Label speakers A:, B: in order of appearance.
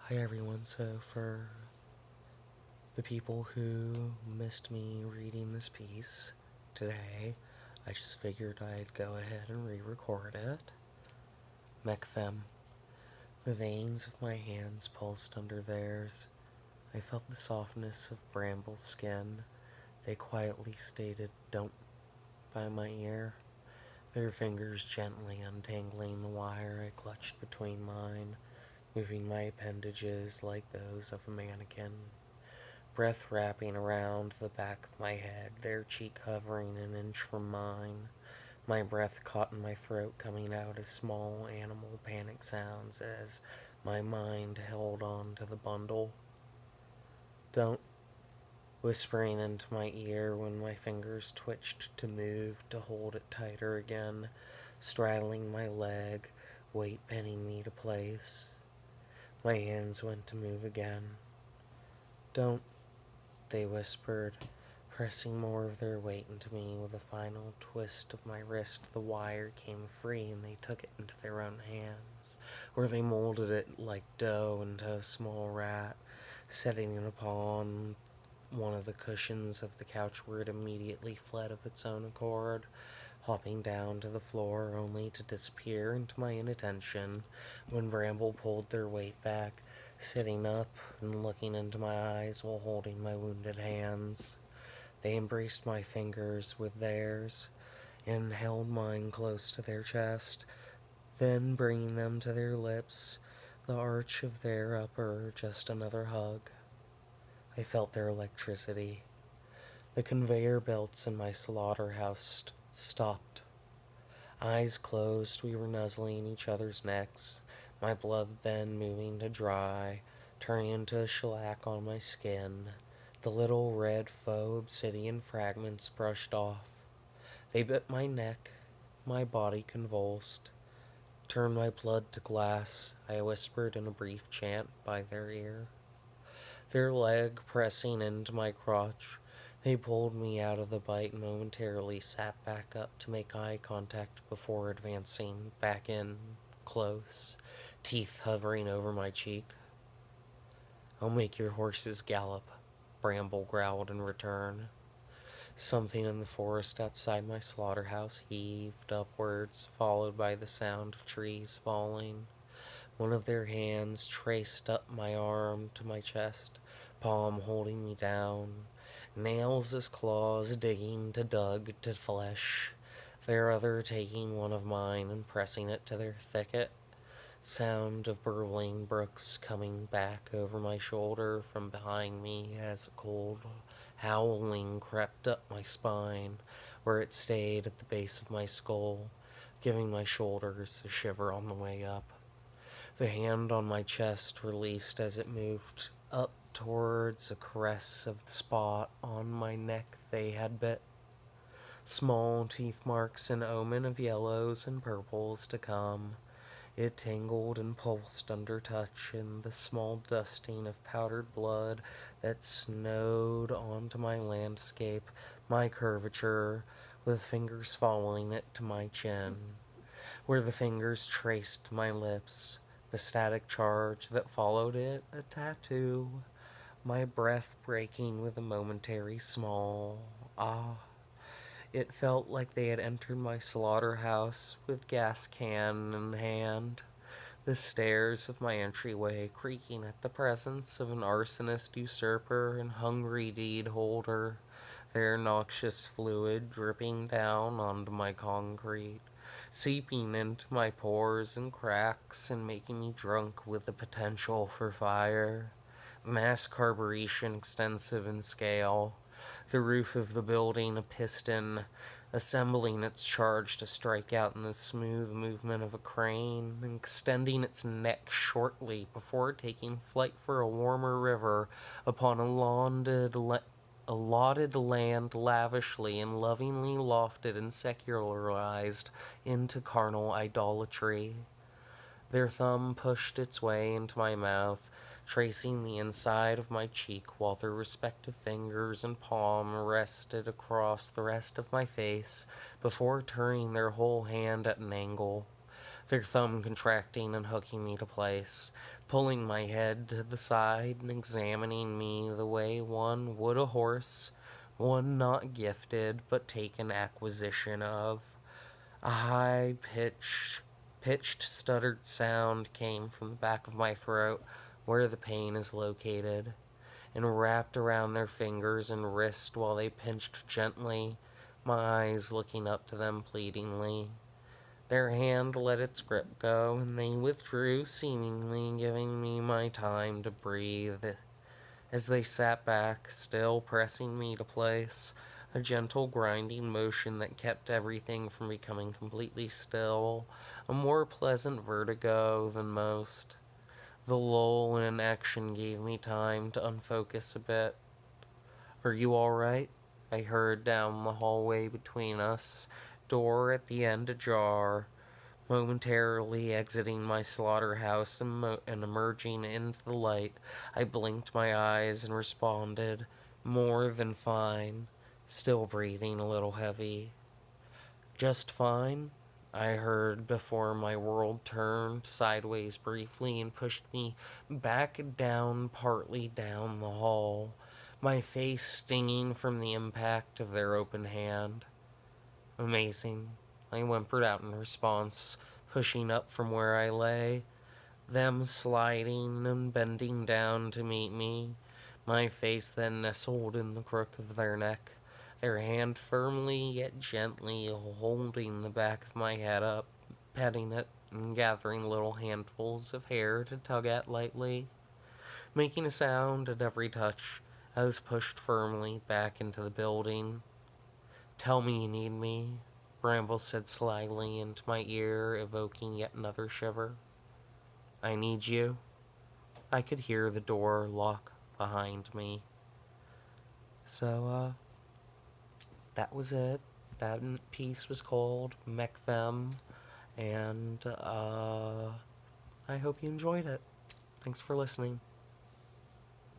A: Hi everyone, so for the people who missed me reading this piece today, I just figured I'd go ahead and re-record it. Meqvem. The veins of my hands pulsed under theirs. I felt the softness of Bramble's skin. They quietly stated, "Don't," by my ear, their fingers gently untangling the wire I clutched between mine, moving my appendages like those of a mannequin. Breath wrapping around the back of my head, their cheek hovering an inch from mine. My breath caught in my throat, coming out as small animal panic sounds as my mind held on to the bundle. "Don't," whispering into my ear when my fingers twitched to move, to hold it tighter again, straddling my leg, weight pinning me to place. My hands went to move again. "Don't," they whispered, pressing more of their weight into me. With a final twist of my wrist, the wire came free and they took it into their own hands, where they molded it like dough into a small rat, setting it upon one of the cushions of the couch, where it immediately fled of its own accord, hopping down to the floor only to disappear into my inattention when Bramble pulled their weight back, sitting up and looking into my eyes while holding my wounded hands. They embraced my fingers with theirs and held mine close to their chest, then bringing them to their lips, the arch of their upper just another hug. I felt their electricity. The conveyor belts in my slaughterhouse stopped. Eyes closed, we were nuzzling each other's necks, my blood then moving to dry, turning into a shellac on my skin. The little red faux obsidian fragments brushed off. They bit my neck, my body convulsed. "Turn my blood to glass," I whispered in a brief chant by their ear. Their leg pressing into my crotch, they pulled me out of the bite and momentarily sat back up to make eye contact before advancing back in, close, teeth hovering over my cheek. "I'll make your horses gallop," Bramble growled in return. Something in the forest outside my slaughterhouse heaved upwards, followed by the sound of trees falling. One of their hands traced up my arm to my chest, palm holding me down, nails as claws digging to flesh, their other taking one of mine and pressing it to their thicket. Sound of burbling brooks coming back over my shoulder from behind me as a cold howling crept up my spine, where it stayed at the base of my skull, giving my shoulders a shiver on the way up. The hand on my chest released as it moved up towards a caress of the spot on my neck they had bit. Small teeth marks, an omen of yellows and purples to come. It tingled and pulsed under touch in the small dusting of powdered blood that snowed onto my landscape, my curvature, with fingers following it to my chin, where the fingers traced my lips, the static charge that followed it, a tattoo, my breath breaking with a momentary small ah. It felt like they had entered my slaughterhouse with gas can in hand, the stairs of my entryway creaking at the presence of an arsonist usurper and hungry deed holder, their noxious fluid dripping down onto my concrete, seeping into my pores and cracks and making me drunk with the potential for fire. Mass carburation extensive in scale, the roof of the building a piston, assembling its charge to strike out in the smooth movement of a crane, extending its neck shortly before taking flight for a warmer river upon allotted land lavishly and lovingly lofted and secularized into carnal idolatry. Their thumb pushed its way into my mouth, tracing the inside of my cheek, while their respective fingers and palm rested across the rest of my face before turning their whole hand at an angle. their thumb contracting and hooking me to place, pulling my head to the side and examining me the way one would a horse, one not gifted but taken acquisition of. A pitched, stuttered sound came from the back of my throat, where the pain is located, and wrapped around their fingers and wrist while they pinched gently, my eyes looking up to them pleadingly. Their hand let its grip go, and they withdrew, seemingly giving me my time to breathe. As they sat back, still pressing me to place, a gentle grinding motion that kept everything from becoming completely still, a more pleasant vertigo than most. The lull in action gave me time to unfocus a bit. "Are you all right?" I heard down the hallway between us, door at the end ajar. Momentarily exiting my slaughterhouse and emerging into the light, I blinked my eyes and responded, "More than fine," still breathing a little heavy. "Just fine," I heard before my world turned sideways briefly and pushed me back down, partly down the hall, my face stinging from the impact of their open hand. "Amazing," I whimpered out in response, pushing up from where I lay, them sliding and bending down to meet me, my face then nestled in the crook of their neck, their hand firmly yet gently holding the back of my head up, petting it, and gathering little handfuls of hair to tug at lightly. Making a sound at every touch, I was pushed firmly back into the building. "Tell me you need me," Bramble said slyly into my ear, evoking yet another shiver. "I need you." I could hear the door lock behind me. So, that was it. That piece was called meqvem, and, I hope you enjoyed it. Thanks for listening.